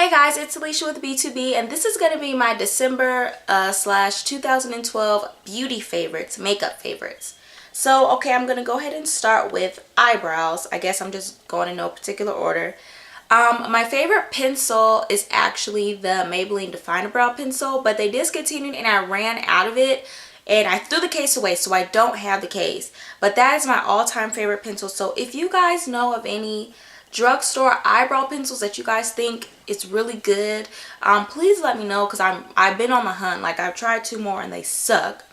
Hey guys, it's Alicia with B2B, and this is going to be my December slash 2012 beauty favorites, makeup favorites. So, okay, I'm going to go ahead and start with eyebrows. I guess I'm just going in no particular order. My favorite pencil is actually the Maybelline Definer Brow Pencil, but they discontinued and I ran out of it. And I threw the case away, so I don't have the case. But that is my all-time favorite pencil. So if you guys know of any drugstore eyebrow pencils that you guys think is really good, please let me know, because I've been on the hunt. Like, I've tried two more and they suck.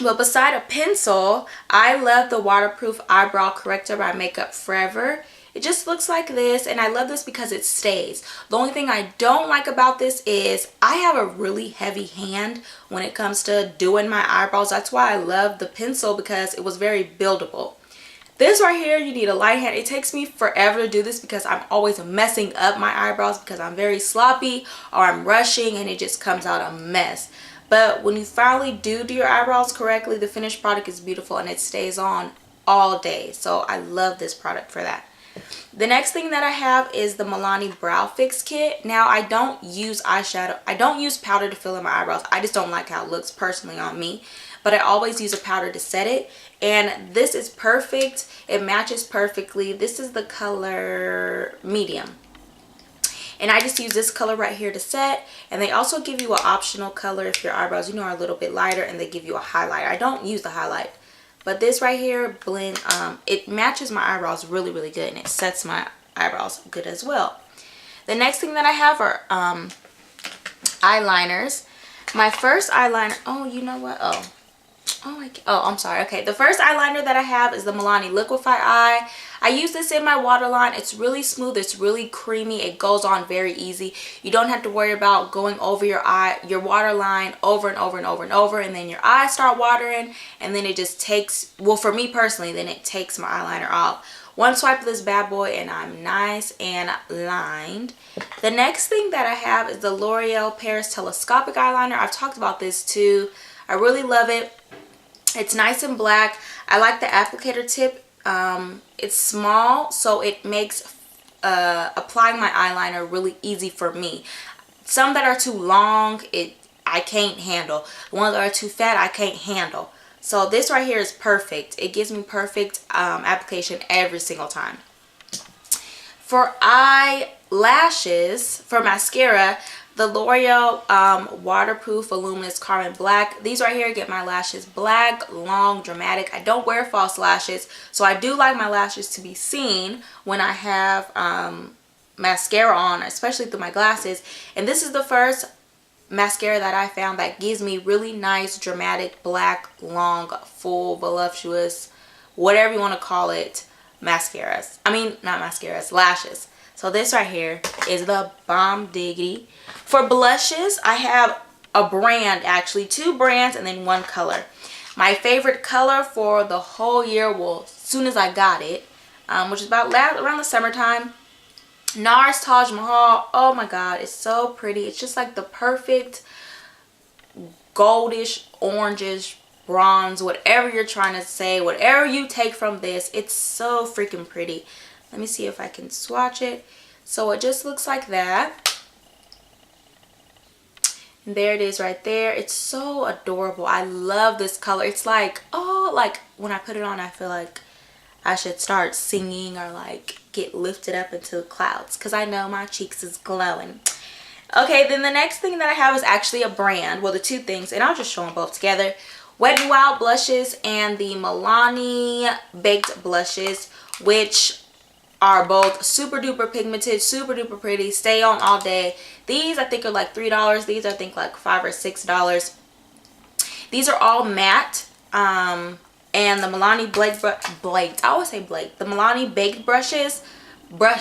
But beside a pencil, I love the waterproof eyebrow corrector by Makeup Forever. It just looks like this, and I love this because it stays. The only thing I don't like about this is I have a really heavy hand when it comes to doing my eyebrows. That's why I love the pencil, because it was very buildable. This right here, you need a light hand. It takes me forever to do this because I'm always messing up my eyebrows because I'm very sloppy or I'm rushing and it just comes out a mess. But when you finally do your eyebrows correctly, the finished product is beautiful and it stays on all day. So I love this product for that. The next thing that I have is the Milani Brow Fix Kit. Now, I don't use eyeshadow. I don't use powder to fill in my eyebrows. I just don't like how it looks personally on me. But I always use a powder to set it. And this is perfect. It matches perfectly. This is the color medium. And I just use this color right here to set. And they also give you an optional color if your eyebrows, you know, are a little bit lighter, and they give you a highlight. I don't use the highlight. But this right here, it matches my eyebrows really, really good, and it sets my eyebrows good as well. The next thing that I have are eyeliners. My first eyeliner, oh, you know what? I'm sorry. Okay, the first eyeliner that I have is the Milani Liquify Eye. I use this in my waterline. It's really smooth. It's really creamy. It goes on very easy. You don't have to worry about going over your waterline over and over and over and over, and then your eyes start watering, and then it just takes, well, for me personally, then it takes my eyeliner off. One swipe of this bad boy and I'm nice and lined. The next thing that I have is the L'Oreal Paris Telescopic Eyeliner. I've talked about this too. I really love it. It's nice and black. I like the applicator tip. It's small, so it makes applying my eyeliner really easy for me. Some that are too long, I can't handle. The ones that are too fat, I can't handle. So this right here is perfect. It gives me perfect application every single time. For eyelashes, for mascara, the L'Oreal Waterproof Voluminous Carbon Black. These right here get my lashes black, long, dramatic. I don't wear false lashes, so I do like my lashes to be seen when I have mascara on, especially through my glasses. And this is the first mascara that I found that gives me really nice, dramatic, black, long, full, voluptuous, whatever you want to call it, mascaras. I mean, not mascaras, lashes. So this right here is the Bomb Diggity. For blushes, I have a brand, actually, two brands and then one color. My favorite color for the whole year, well, as soon as I got it, which is about around the summertime, NARS Taj Mahal. Oh my god, it's so pretty. It's just like the perfect goldish, orangish, bronze, whatever you're trying to say, whatever you take from this, it's so freaking pretty. Let me see if I can swatch it. So it just looks like that. And there it is right there. It's so adorable. I love this color. It's like, oh, like when I put it on, I feel like I should start singing or like get lifted up into the clouds, because I know my cheeks is glowing. Okay, then the next thing that I have is actually a brand. Well, the two things, and I'll just show them both together. Wet n Wild blushes and the Milani Baked blushes, which are both super duper pigmented, super duper pretty, stay on all day. These I think are like $3. These I think like $5 or $6. These are all matte. And the Milani the Milani Baked brushes, the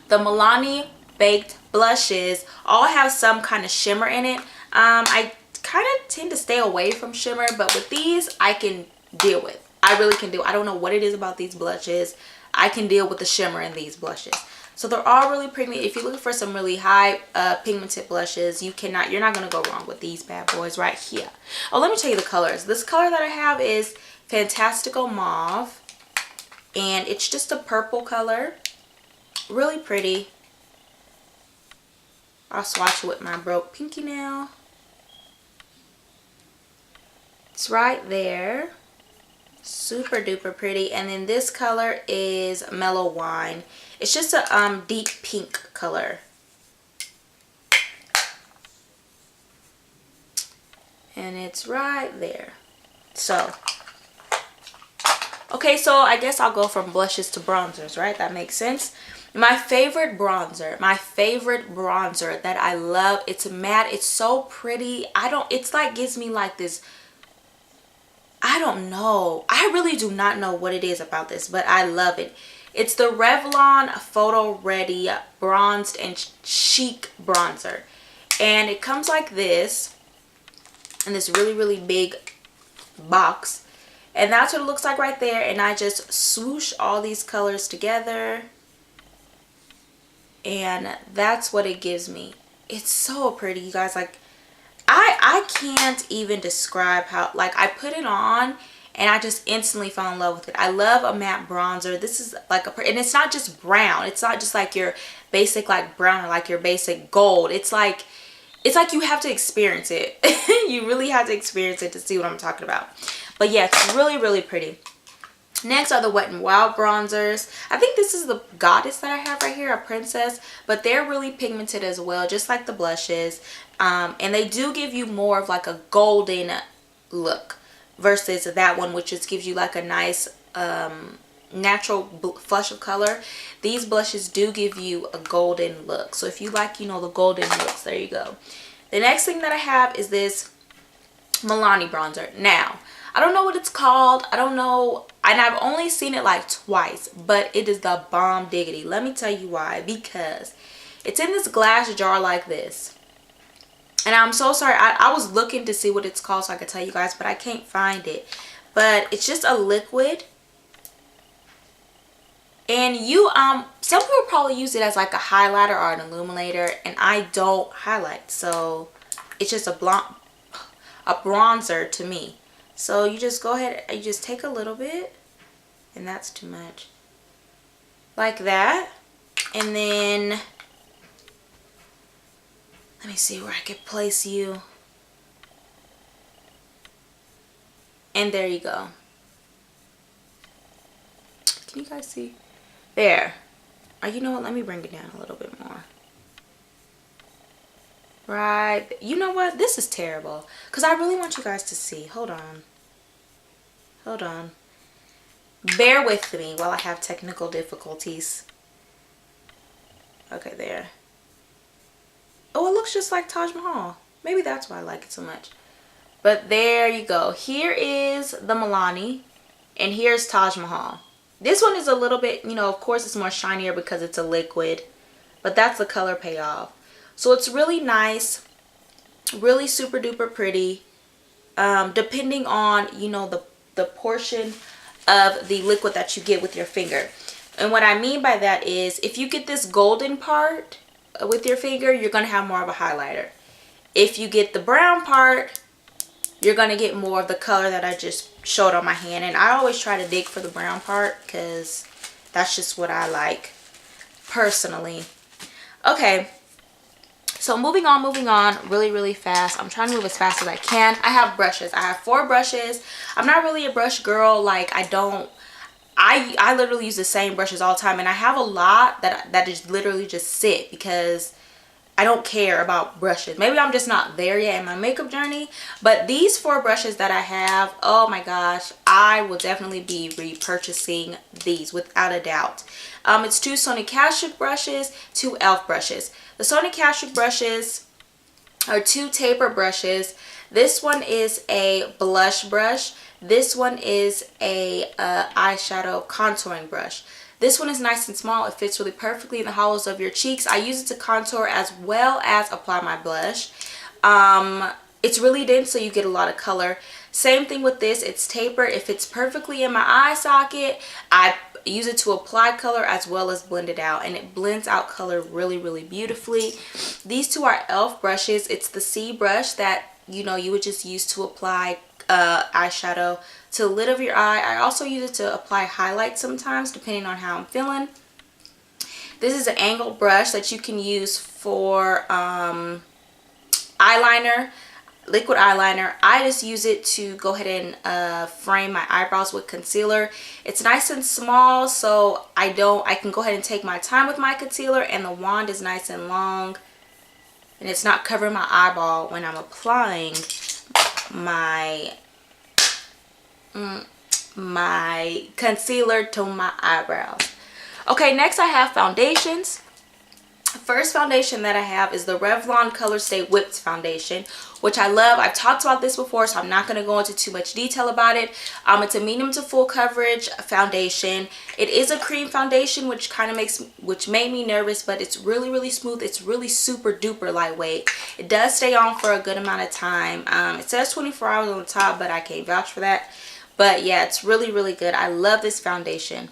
Milani Baked blushes all have some kind of shimmer in it. I kind of tend to stay away from shimmer, but with these I can deal with. I really can do. I don't know what it is about these blushes. I can deal with the shimmer in these blushes. So they're all really pretty. If you're looking for some really high pigmented blushes, you're not going to go wrong with these bad boys right here. Oh, let me tell you the colors. This color that I have is Fantastical Mauve, and it's just a purple color. Really pretty. I'll swatch it with my broke pinky nail. It's right there. Super duper pretty. And then this color is Mellow Wine. It's just a deep pink color. And it's right there. So, okay, so I guess I'll go from blushes to bronzers, right? That makes sense. My favorite bronzer that I love, it's matte, it's so pretty. It's like gives me like this, I don't know. I really do not know what it is about this, but I love it. It's the Revlon Photo Ready Bronzed and Chic Bronzer. And it comes like this, in this really, really big box. And that's what it looks like right there. And I just swoosh all these colors together. And that's what it gives me. It's so pretty, you guys. Like, I can't even describe how, like, I put it on and I just instantly fell in love with it. I love a matte bronzer. This is like and it's not just brown. It's not just like your basic like brown or like your basic gold. It's like you have to experience it. You really have to experience it to see what I'm talking about. But yeah, it's really, really pretty. Next are the Wet n Wild bronzers. I think this is the Goddess that I have right here, a Princess, but they're really pigmented as well, just like the blushes. And they do give you more of like a golden look versus that one, which just gives you like a nice natural flush of color. These blushes do give you a golden look. So if you like, you know, the golden looks, there you go. The next thing that I have is this Milani bronzer. Now, I don't know what it's called. I don't know. And I've only seen it like twice, but it is the bomb diggity. Let me tell you why. Because it's in this glass jar like this. And I'm so sorry. I was looking to see what it's called so I could tell you guys, but I can't find it. But it's just a liquid. And you, some people probably use it as like a highlighter or an illuminator. And I don't highlight. So it's just a bronzer to me. So you just go ahead, you just take a little bit, and that's too much, like that. And then let me see where I could place you, and there you go. Can you guys see? There. You know what, let me bring it down a little bit more. Right, you know what, this is terrible because I really want you guys to see. Hold on, bear with me while I have technical difficulties. Okay, there. Oh, it looks just like Taj Mahal. Maybe that's why I like it so much. But there you go. Here is the Milani, and here's Taj Mahal. This one is a little bit, you know, of course it's more shinier because it's a liquid, but that's the color payoff. So it's really nice, really super duper pretty, depending on, you know, the portion of the liquid that you get with your finger. And what I mean by that is if you get this golden part with your finger, you're going to have more of a highlighter. If you get the brown part, you're going to get more of the color that I just showed on my hand. And I always try to dig for the brown part because that's just what I like personally. Okay. So moving on really, really fast. I'm trying to move as fast as I can. I have brushes. I have 4 brushes. I'm not really a brush girl. Like, I literally use the same brushes all the time. And I have a lot that just literally just sit because I don't care about brushes. Maybe I'm just not there yet in my makeup journey. But these 4 brushes that I have, oh my gosh, I will definitely be repurchasing these without a doubt. It's 2 Sony Kashuk brushes, 2 e.l.f. brushes. The Sony Kashuk brushes are 2 taper brushes. This one is a blush brush. This one is a eyeshadow contouring brush. This one is nice and small. It fits really perfectly in the hollows of your cheeks. I use it to contour as well as apply my blush. It's really dense, so you get a lot of color. Same thing with this. It's tapered. It fits perfectly in my eye socket. I use it to apply color as well as blend it out, and it blends out color really, really beautifully. These 2 are e.l.f. brushes. It's the C brush that, you know, you would just use to apply eyeshadow to the lid of your eye. I also use it to apply highlights sometimes depending on how I'm feeling. This is an angled brush that you can use for eyeliner, liquid eyeliner. I just use it to go ahead and frame my eyebrows with concealer. It's nice and small, so I can go ahead and take my time with my concealer, and the wand is nice and long, and it's not covering my eyeball when I'm applying my my concealer to my eyebrows. Okay, next I have foundations. First foundation that I have is the Revlon Color Stay Whipped foundation, which I love. I've talked about this before, so I'm not going to go into too much detail about it. It's a medium to full coverage foundation. It is a cream foundation, which made me nervous, but it's really smooth. It's really super duper lightweight. It does stay on for a good amount of time. It says 24 hours on the top, but I can't vouch for that. But yeah, it's really good. I love this foundation.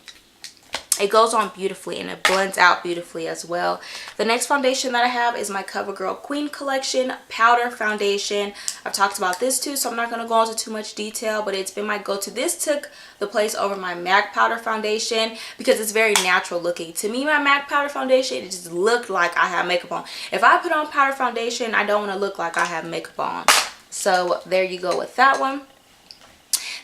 It goes on beautifully, and it blends out beautifully as well. The next foundation that I have is my CoverGirl Queen Collection Powder Foundation. I've talked about this too, so I'm not going to go into too much detail, but it's been my go-to. This took the place over my MAC Powder Foundation because it's very natural looking. To me, my MAC Powder Foundation, it just looked like I have makeup on. If I put on powder foundation, I don't want to look like I have makeup on. So there you go with that one.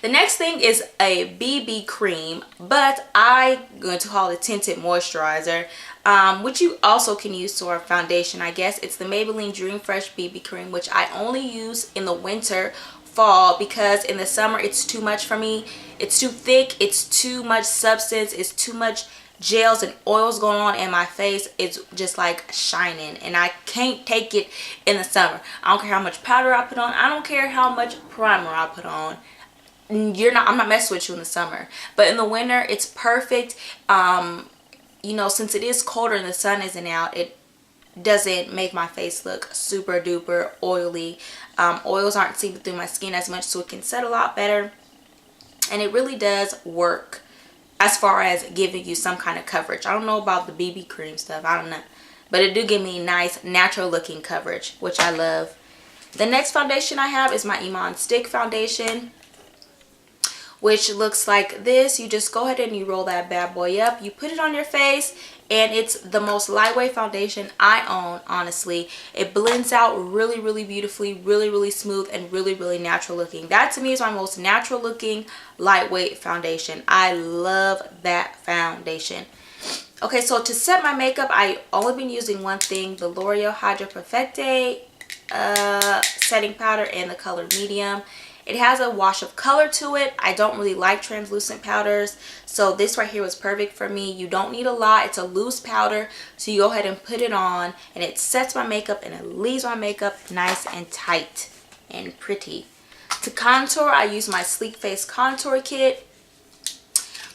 The next thing is a BB cream, but I'm going to call it tinted moisturizer, which you also can use for a foundation, I guess. It's the Maybelline Dream Fresh BB cream, which I only use in the winter, fall, because in the summer it's too much for me. It's too thick, it's too much substance, it's too much gels and oils going on in my face. It's just like shining, and I can't take it in the summer. I don't care how much powder I put on. I don't care how much primer I put on. I'm not messing with you in the summer, but in the winter it's perfect. You know, since it is colder and the sun isn't out, it doesn't make my face look super duper oily. Oils aren't seeping through my skin as much, so it can set a lot better, and it really does work as far as giving you some kind of coverage. I don't know about the BB cream stuff, I don't know, but it do give me nice natural looking coverage, which I love. The next foundation I have is my Iman Stick foundation, which looks like this. You just go ahead and you roll that bad boy up, you put it on your face, and it's the most lightweight foundation I own, honestly. It blends out really beautifully, really smooth, and really natural looking. That to me is my most natural looking lightweight foundation. I love that foundation. Okay, so to set my makeup, I only been using one thing, the L'Oreal Hydra Perfecte setting powder in the color medium. It has a wash of color to it. I don't really like translucent powders, so this right here was perfect for me. You don't need a lot. It's a loose powder, so you go ahead and put it on, and it sets my makeup and it leaves my makeup nice and tight and pretty. To contour, I use my Sleek Face Contour Kit.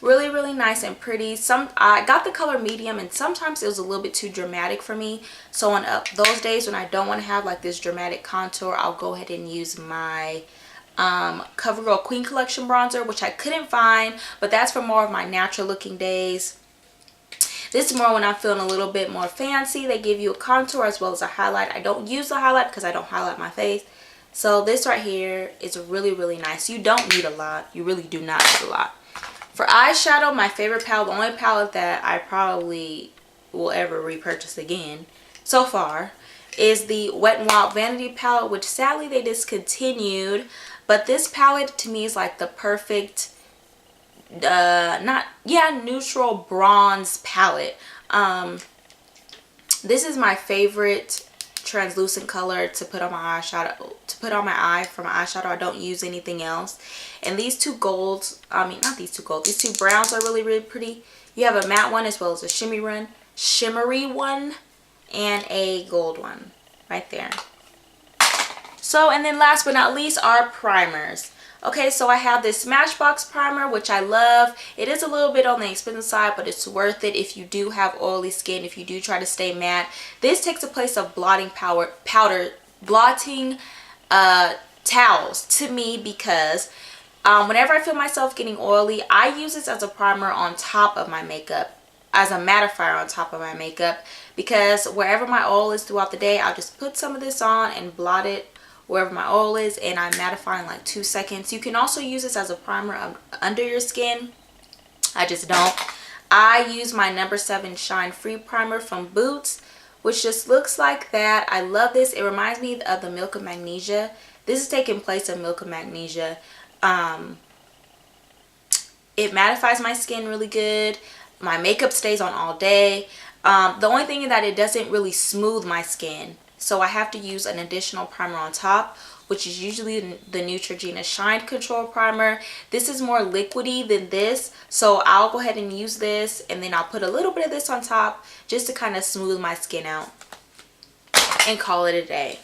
Really nice and pretty. I got the color medium, and sometimes it was a little bit too dramatic for me, so on those days when I don't want to have like this dramatic contour, I'll go ahead and use my CoverGirl Queen Collection bronzer, which I couldn't find, but that's for more of my natural looking days. This is more when I'm feeling a little bit more fancy. They give you a contour as well as a highlight. I don't use the highlight because I don't highlight my face, so this right here is really nice. You don't need a lot. You really do not need a lot. For eyeshadow, my favorite palette, the only palette that I probably will ever repurchase again so far, is the Wet n Wild Vanity palette, which sadly they discontinued. But this palette to me is like the perfect neutral bronze palette. This is my favorite translucent color to put on my eyeshadow, to put on my eye for my eyeshadow. I don't use anything else. And these two golds, these two browns are really pretty. You have a matte one as well as a shimmery one and a gold one right there. So, and then last but not least are primers. Okay, so I have this Smashbox primer, which I love. It is a little bit on the expensive side, but it's worth it if you do have oily skin, if you do try to stay matte. This takes the place of blotting towels to me, because whenever I feel myself getting oily, I use this as a primer on top of my makeup, as a mattifier on top of my makeup, because wherever my oil is throughout the day, I'll just put some of this on and blot it wherever my oil is, and I mattify in like 2 seconds. You can also use this as a primer under your skin. I just don't. I use my number 7 Shine Free Primer from Boots, which just looks like that. I love this. It reminds me of the Milk of Magnesia. This is taking place of Milk of Magnesia. It mattifies my skin really good. My makeup stays on all day. The only thing is that it doesn't really smooth my skin. So I have to use an additional primer on top, which is usually the Neutrogena Shine Control Primer. This is more liquidy than this. So I'll go ahead and use this, and then I'll put a little bit of this on top just to kind of smooth my skin out and call it a day.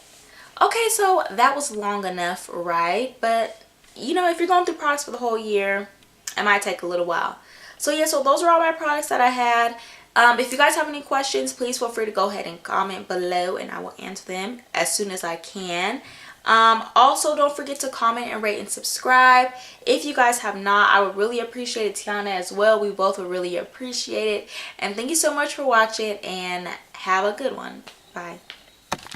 Okay, so that was long enough, right? But you know, if you're going through products for the whole year, it might take a little while. So yeah, so those are all my products that I had. If you guys have any questions, please feel free to go ahead and comment below, and I will answer them as soon as I can. Also, don't forget to comment and rate and subscribe. If you guys have not, I would really appreciate it. Tiana as well. We both would really appreciate it. And thank you so much for watching, and have a good one. Bye.